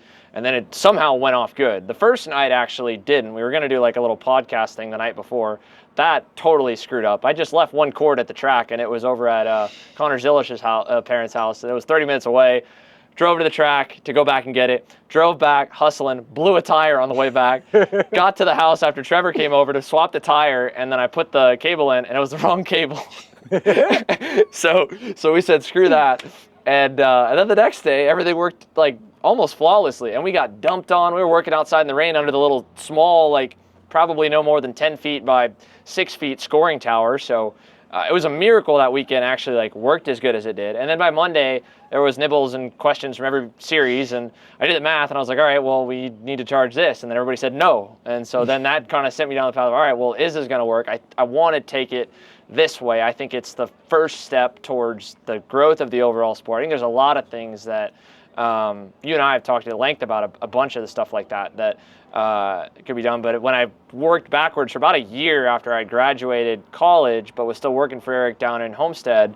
then it somehow went off good. The first night actually didn't. We were going to do like a little podcast thing the night before. That totally screwed up. I just left one cord at the track, and it was over at Connor Zillish's parents' house. And it was 30 minutes away. Drove to the track to go back and get it. Drove back, hustling, blew a tire on the way back. Got to the house after Trevor came over to swap the tire, and then I put the cable in, and it was the wrong cable. So we said, screw that. And then the next day, everything worked like almost flawlessly, and we got dumped on. We were working outside in the rain under the little small, like probably no more than 10 feet by 6 feet scoring tower. So it was a miracle that weekend actually like worked as good as it did. And then by Monday, there was nibbles and questions from every series, and I did the math, and I was like, all right, well, we need to charge this. And then everybody said no. And so then that kind of sent me down the path of, all right, well, is this going to work? I want to take it this way. I think it's the first step towards the growth of the overall sport. I think there's a lot of things that you and I have talked at length about a bunch of the stuff like that could be done. But when I worked backwards for about a year after I graduated college, but was still working for Eric down in Homestead,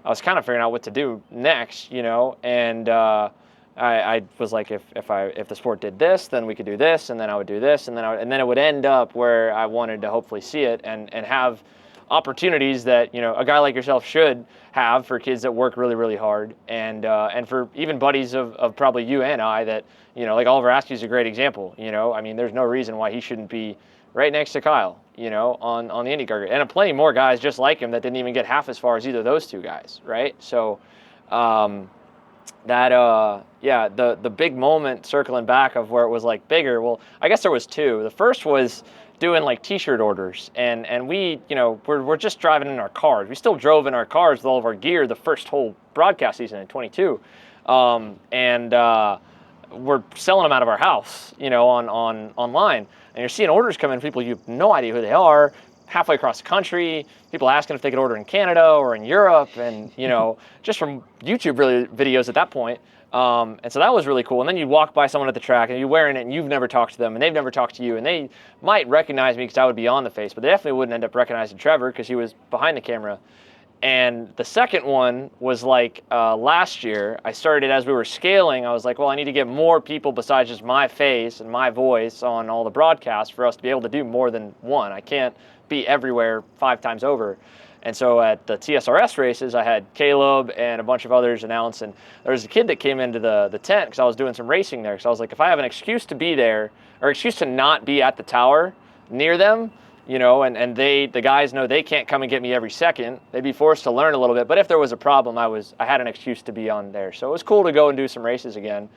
I was kind of figuring out what to do next, you know, and I was like, if the sport did this, then we could do this, and then I would do this, and then it would end up where I wanted to hopefully see it and have opportunities that, you know, a guy like yourself should have for kids that work really, really hard, and for even buddies of probably you and I that, you know, like Oliver Askew is a great example. You know, I mean, there's no reason why he shouldn't be right next to Kyle, you know, on the IndyCar grid. And plenty more guys just like him that didn't even get half as far as either of those two guys, right? So the big moment, circling back, of where it was like bigger, well, I guess there was two. The first was doing like t-shirt orders, and we, you know, we're just driving in our cars. We still drove in our cars with all of our gear the first whole broadcast season in 22, we're selling them out of our house, you know, on online, and you're seeing orders come in, people you have no idea who they are, halfway across the country, people asking if they could order in Canada or in Europe, and, you know, just from YouTube really videos at that point. And so that was really cool. And then you walk by someone at the track and you're wearing it and you've never talked to them and they've never talked to you, and they might recognize me because I would be on the face, but they definitely wouldn't end up recognizing Trevor because he was behind the camera. And the second one was like last year. I started, as we were scaling, I was like, well, I need to get more people besides just my face and my voice on all the broadcasts for us to be able to do more than one. I can't be everywhere 5 times over. And so at the TSRS races, I had Caleb and a bunch of others announce, and there was a kid that came into the tent because I was doing some racing there. So I was like, if I have an excuse to be there, or excuse to not be at the tower near them, you know, and the guys know they can't come and get me every second, they'd be forced to learn a little bit. But if there was a problem, I had an excuse to be on there. So it was cool to go and do some races again.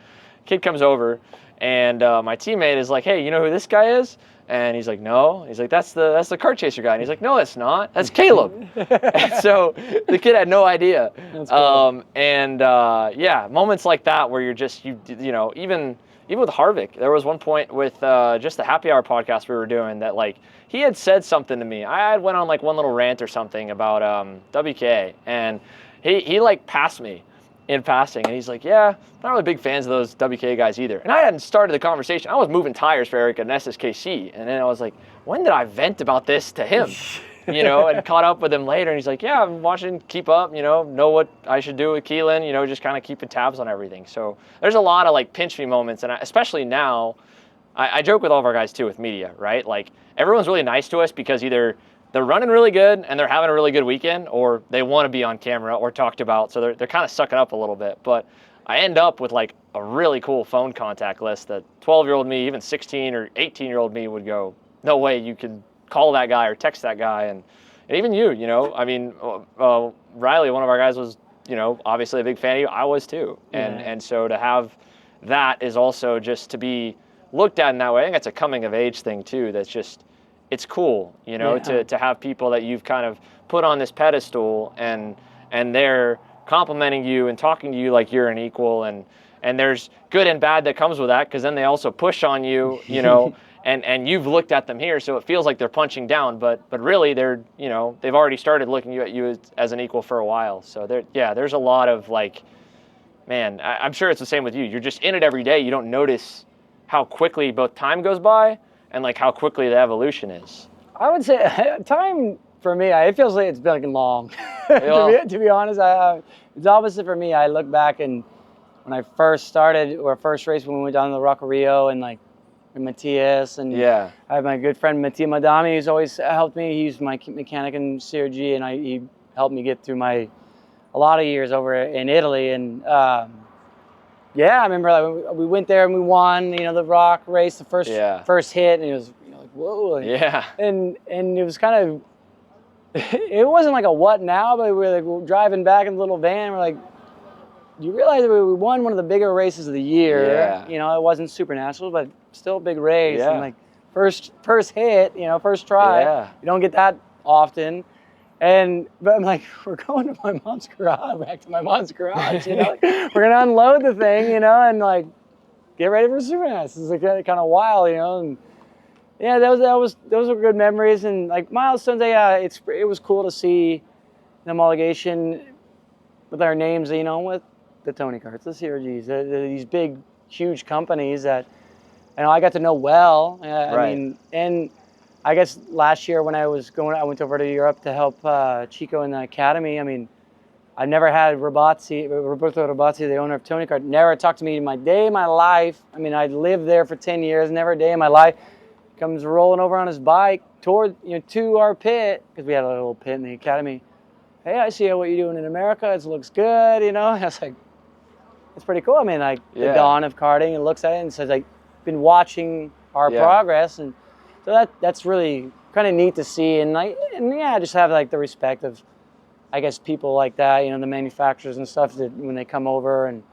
Kid comes over, and my teammate is like, hey, you know who this guy is? And he's like, no. He's like, that's the kart chaser guy. And he's like, no, it's not. That's Caleb. And so the kid had no idea.
That's cool.
Moments like that where you're just, you know, even with Harvick, there was one point with just the Happy Hour podcast we were doing that, like, he had said something to me. I went on like one little rant or something about WKA, and he like passed me in passing, and he's like, yeah, not really big fans of those WKA guys either. And I hadn't started the conversation. I was moving tires for Eric at an SSKC, and then I was like, when did I vent about this to him? You know, and caught up with him later, and he's like, yeah, I'm watching, keep up, you know what I should do with Keelan, you know, just kind of keeping tabs on everything. So there's a lot of like pinch me moments, and especially now, I joke with all of our guys too with media, right? Like, everyone's really nice to us because either they're running really good and they're having a really good weekend, or they want to be on camera or talked about, so they're kind of sucking up a little bit. But I end up with like a really cool phone contact list that 12-year-old me, even 16 or 18-year-old me would go, no way you can call that guy or text that guy. And even you know, I mean, Riley, one of our guys, was, you know, obviously a big fan of you. I was too. And so to have that is also just to be looked at in that way. I think that's a coming of age thing too. That's just, it's cool, you know, to have people that you've kind of put on this pedestal, and they're complimenting you and talking to you like you're an equal, and there's good and bad that comes with that, because then they also push on you, you know, and you've looked at them here, so it feels like they're punching down, but really they're, you know, they've already started looking at you as an equal for a while. So there's a lot of like, man, I'm sure it's the same with you. You're just in it every day. You don't notice how quickly both time goes by and like how quickly the evolution is.
I would say time for me, it feels like it's been like long. to be honest, it's opposite for me. I look back, and when I first started, or first race, when we went down to the Rock of Rio, and like Matthias, and I have my good friend Mattia Madami, who's always helped me. He's my mechanic in CRG, and he helped me get through a lot of years over in Italy. And I remember like, we went there and we won, you know, the Rock race, the first hit, and it was, you know, like, whoa. And it was kind of, it wasn't like a what now, but we were like driving back in the little van, and we're like, you realize that we won one of the bigger races of the year. You know, it wasn't Supernatural, but still a big race. And like first hit, you know, first try. You don't get that often. But I'm like, we're going to my mom's garage, back to my mom's garage, you know. We're gonna unload the thing, you know, and like get ready for Supernatural. It's like kind of wild, you know. And yeah, those were good memories. And like milestones, it was cool to see the homologation with our names, you know, with the Tony Karts, the CRGs, these big, huge companies that, you know, I got to know well. I mean, and I guess last year when I went over to Europe to help Chico in the academy. I mean, I never had Roberto Robazzi, the owner of Tony Kart, never talked to me in my day of my life. I mean, I lived there for 10 years, never a day in my life comes rolling over on his bike toward, to our pit, because we had a little pit in the academy. Hey, I see what you're doing in America. It looks good, And I was like, it's pretty cool. I mean, like the dawn of karting, and looks at it and says, like, been watching our progress, and so that's really kind of neat to see, and just have like the respect of, I guess, people like that, the manufacturers and stuff, that when they come over and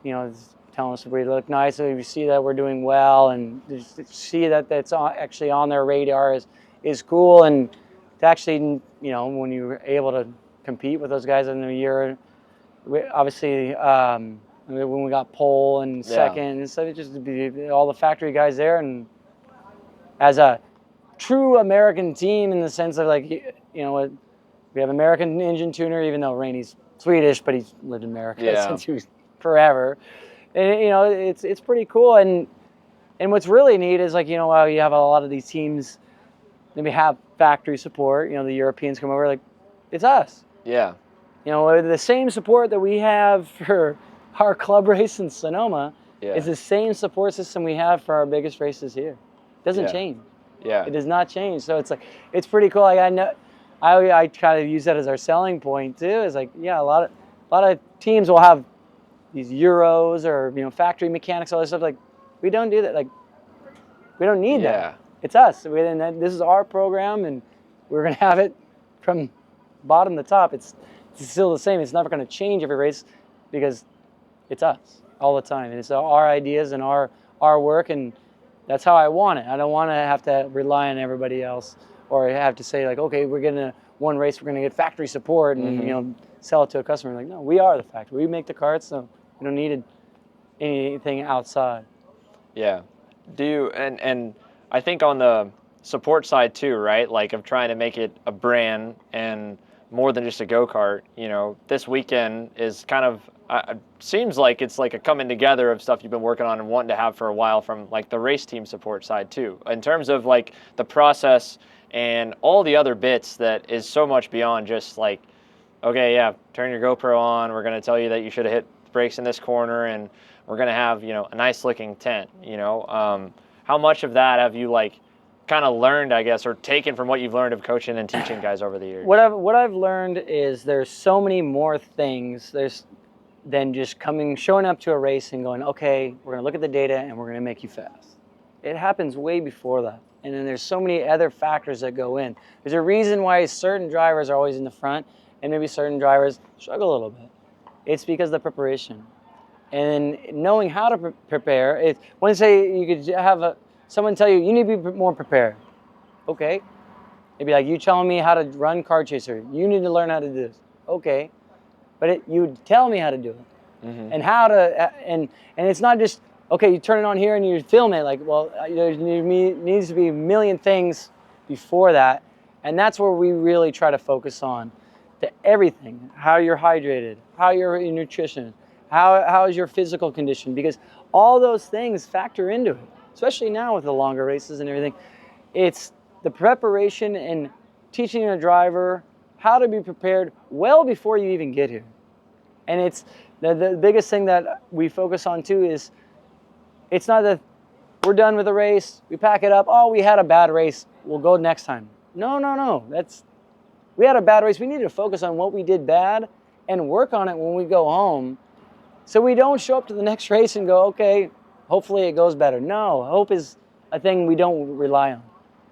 telling us we look nice, and we see that we're doing well, and just see that that's actually on their radar is cool, and to actually when you're able to compete with those guys in the year, obviously. When we got pole and second, and so just to be all the factory guys there, and as a true American team in the sense of, like, we have American engine tuner, even though Rainey's Swedish, but he's lived in America since he was forever, and it's pretty cool, and what's really neat is, like, while you have a lot of these teams, then we have factory support. The Europeans come over, like, it's us.
Yeah.
The same support that we have for our club race in Sonoma is the same support system we have for our biggest races here. It doesn't change.
Yeah.
It does not change. So it's like, it's pretty cool. Like, I know, I try to use that as our selling point too. It's like, a lot of teams will have these Euros or factory mechanics, all this stuff. Like, we don't do that. Like, we don't need that. It's us. And this is our program, and we're gonna have it from bottom to top. It's still the same. It's never gonna change every race, because it's us all the time, and it's our ideas and our work, and that's how I want it. I don't want to have to rely on everybody else, or have to say, like, okay, we're getting one race, we're going to get factory support and sell it to a customer. Like, no, we are the factory. We make the karts, so we don't need anything outside.
Yeah. Do you, and I think on the support side too, right? Like, of trying to make it a brand and more than just a go-kart. This weekend is kind of, seems like it's like a coming together of stuff you've been working on and wanting to have for a while, from like the race team support side too, in terms of like the process and all the other bits that is so much beyond just like, okay, turn your GoPro on, we're going to tell you that you should have hit brakes in this corner, and we're going to have, a nice looking tent. How much of that have you like kind of learned, I guess, or taken from what you've learned of coaching and teaching guys over the years?
What I've learned is there's so many more things than just showing up to a race and going, okay, we're going to look at the data and we're going to make you fast. It happens way before that. And then there's so many other factors that go in. There's a reason why certain drivers are always in the front and maybe certain drivers struggle a little bit. It's because of the preparation. And knowing how to prepare, when say you could have someone tell you need to be more prepared. Okay. It'd be like you telling me how to run Kart Chaser. You need to learn how to do this. Okay. But you would tell me how to do it, and how to, and it's not just, okay, you turn it on here and you film it. Like, well, there needs to be a million things before that, and that's where we really try to focus on everything. How you're hydrated, how your nutrition, how is your physical condition, because all those things factor into it, especially now with the longer races and everything. It's the preparation and teaching a driver how to be prepared well before you even get here. And it's the biggest thing that we focus on too is, it's not that we're done with the race, we pack it up, oh, we had a bad race, we'll go next time. No. We had a bad race. We need to focus on what we did bad and work on it when we go home, so we don't show up to the next race and go, okay, hopefully it goes better. No, hope is a thing we don't rely on.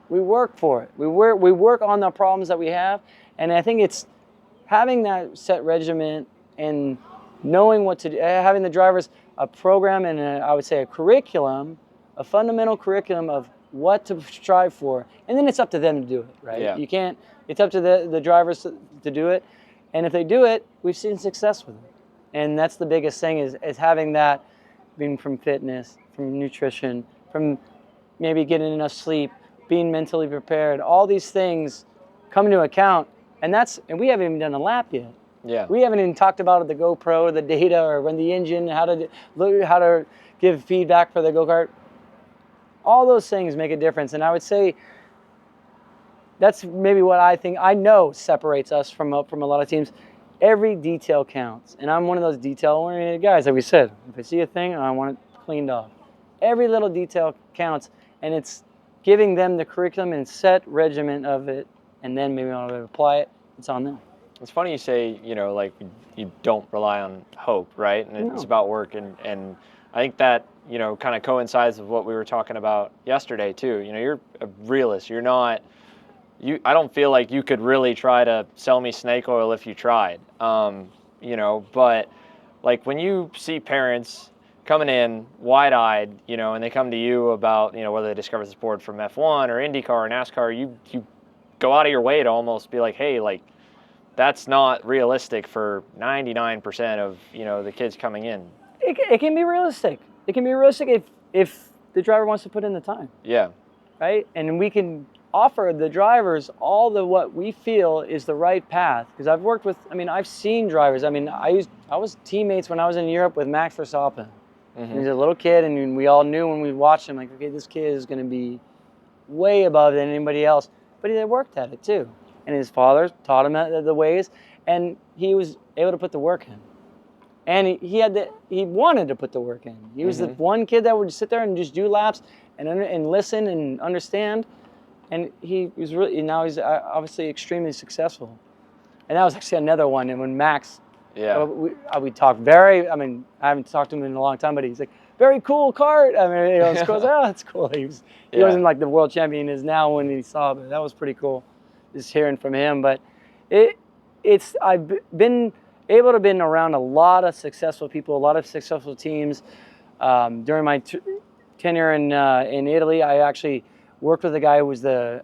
We work for it. We work on the problems that we have. And I think it's having that set regimen and knowing what to do, having the drivers a program and I would say a curriculum, a fundamental curriculum of what to strive for. And then it's up to them to do it, right?
Yeah.
You can't, it's up to the drivers to do it. And if they do it, we've seen success with it. And that's the biggest thing is having that, being from fitness, from nutrition, from maybe getting enough sleep, being mentally prepared, all these things come into account. And we haven't even done a lap yet.
Yeah.
We haven't even talked about the GoPro, the data, or run the engine, how to give feedback for the go-kart. All those things make a difference. And I would say that's maybe what I know separates us from a lot of teams. Every detail counts. And I'm one of those detail-oriented guys, like we said. If I see a thing, I want it cleaned off. Every little detail counts. And it's giving them the curriculum and set regimen of it, and then maybe want to apply it, it's on them.
It's funny you say, like you don't rely on hope, right? And it's about work. And I think that, kind of coincides with what we were talking about yesterday too. You're a realist. You're not, I don't feel like you could really try to sell me snake oil if you tried. But like when you see parents coming in wide-eyed, and they come to you about, whether they discover the sport from F1 or IndyCar or NASCAR, you go out of your way to almost be like, hey, like, that's not realistic for 99% of, the kids coming in.
It can be realistic. It can be realistic if the driver wants to put in the time.
Yeah.
Right? And we can offer the drivers all what we feel is the right path. Because I've seen drivers. I was teammates when I was in Europe with Max Verstappen. Mm-hmm. He's a little kid, and we all knew when we watched him, like, okay, this kid is going to be way above than anybody else. But he worked at it too. And his father taught him the ways, and he was able to put the work in. And he wanted to put the work in. He was the one kid that would sit there and just do laps and listen and understand. And he was now he's obviously extremely successul. And that was actually another one. And when Max, we talked I haven't talked to him in a long time, but he's like, very cool kart. It's cool. That's cool. He wasn't like the world champion is now when he saw it, but that was pretty cool. Just hearing from him, but I've been able to been around a lot of successful people, a lot of successful teams. During my tenure in Italy, I actually worked with a guy who was the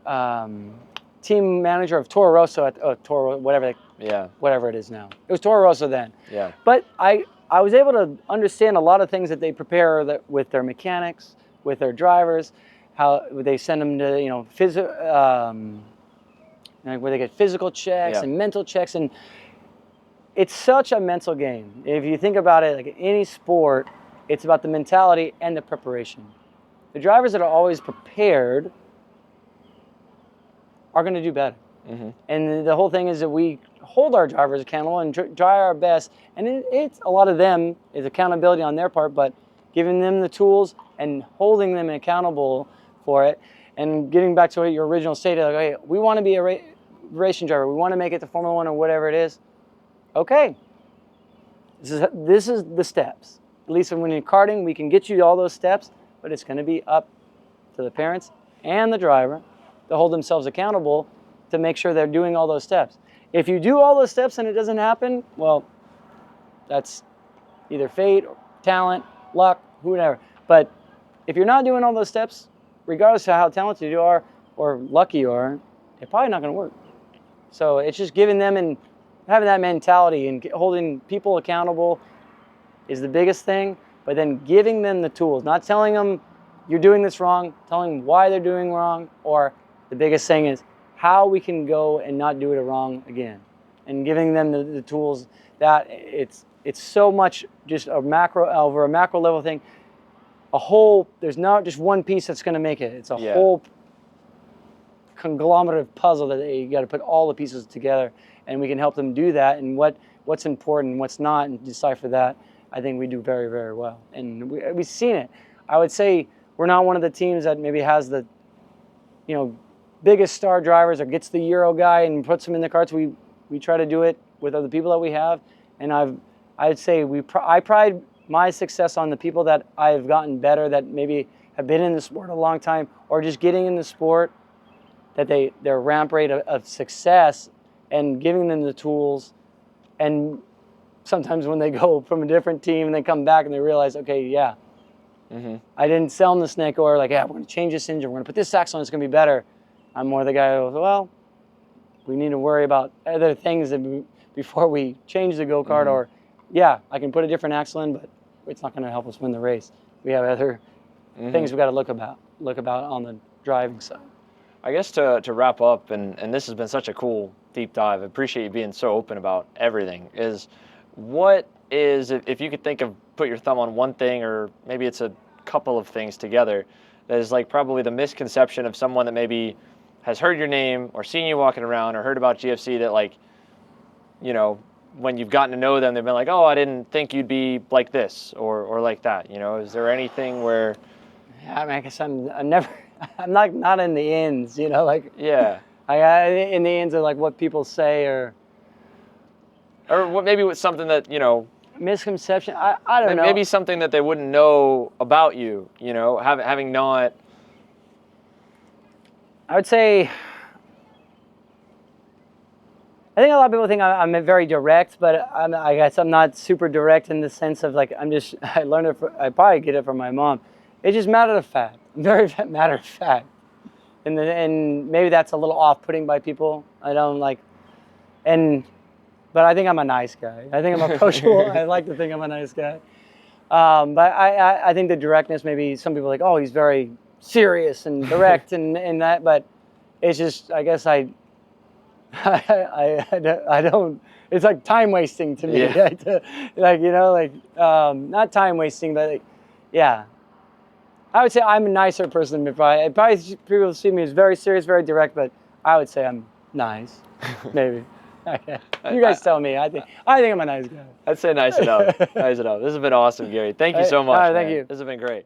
team manager of Toro Rosso at Toro, whatever it is now. It was Toro Rosso then.
Yeah.
But I was able to understand a lot of things that they prepare with their mechanics, with their drivers, how they send them to where they get physical checks and mental checks, and it's such a mental game. If you think about it, like any sport, it's about the mentality and the preparation. The drivers that are always prepared are going to do better. Mm-hmm. And the whole thing is that we hold our drivers accountable and try our best, and it's a lot of them is accountability on their part, but giving them the tools and holding them accountable for it. And getting back to your original statement, like, hey, we want to be a racing driver. We want to make it to Formula One or whatever it is. Okay, this is the steps. At least when you're karting, we can get you all those steps, but it's going to be up to the parents and the driver to hold themselves accountable to make sure they're doing all those steps. If you do all those steps and it doesn't happen, well, that's either fate, or talent, luck, whatever. But if you're not doing all those steps, regardless of how talented you are or lucky you are, they're probably not going to work. So it's just giving them and having that mentality and holding people accountable is the biggest thing, but then giving them the tools, not telling them you're doing this wrong, telling them why they're doing wrong, or the biggest thing is how we can go and not do it wrong again, and giving them the tools that it's so much just over a macro level thing. There's not just one piece that's going to make it. It's a whole conglomerate puzzle that you got to put all the pieces together, and we can help them do that. And what's important, what's not, and decipher that. I think we do very, very well, and we've seen it. I would say we're not one of the teams that maybe has the, biggest star drivers or gets the Euro guy and puts him in the karts. We try to do it with other people that we have, and I'd say I pride my success on the people that I've gotten better, that maybe have been in the sport a long time, or just getting in the sport, that their ramp rate of success, and giving them the tools. And sometimes when they go from a different team and they come back and they realize, okay, I didn't sell them the snake oil, like, we're going to change this engine, we're going to put this axle on, it's going to be better. I'm more the guy who goes, well, we need to worry about other things before we change the go-kart, or I can put a different axle in, but it's not going to help us win the race. We have other things we got to look about on the driving side.
I guess to wrap up, and this has been such a cool deep dive, I appreciate you being so open about everything, is what is, if you could put your thumb on one thing, or maybe it's a couple of things together, that is like probably the misconception of someone that maybe has heard your name or seen you walking around or heard about GFC, that when you've gotten to know them, they've been like, oh, I didn't think you'd be like this or like that. Is there anything where...
Yeah, I guess I'm never I'm not in the ins, you know, like
Yeah.
in the ins of like what people say or
What maybe with something that, you know,
misconception. I don't know.
maybe something that they wouldn't know about you, you know, having not.
I would say, I think a lot of people think I'm very direct, but I guess I'm not super direct in the sense of like, I learned it, I probably get it from my mom. It's just matter of fact. I'm very matter of fact. And maybe that's a little off-putting by people. I don't like, but I think I'm a nice guy. I think I'm approachable. I like to think I'm a nice guy. But I think the directness, maybe some people are like, oh, he's very serious and direct and that, but it's just, I guess I don't, it's like time wasting to me.
Yeah.
Like, you know, like, not time wasting, but like, yeah. I would say I'm a nicer person than probably people see me as very serious, very direct, but I would say I'm nice, maybe. You guys tell me. I think I'm a nice guy.
I'd say nice enough. Nice enough. This has been awesome, Gary. Thank you so much.
All right, thank
man.
you.
This has been great.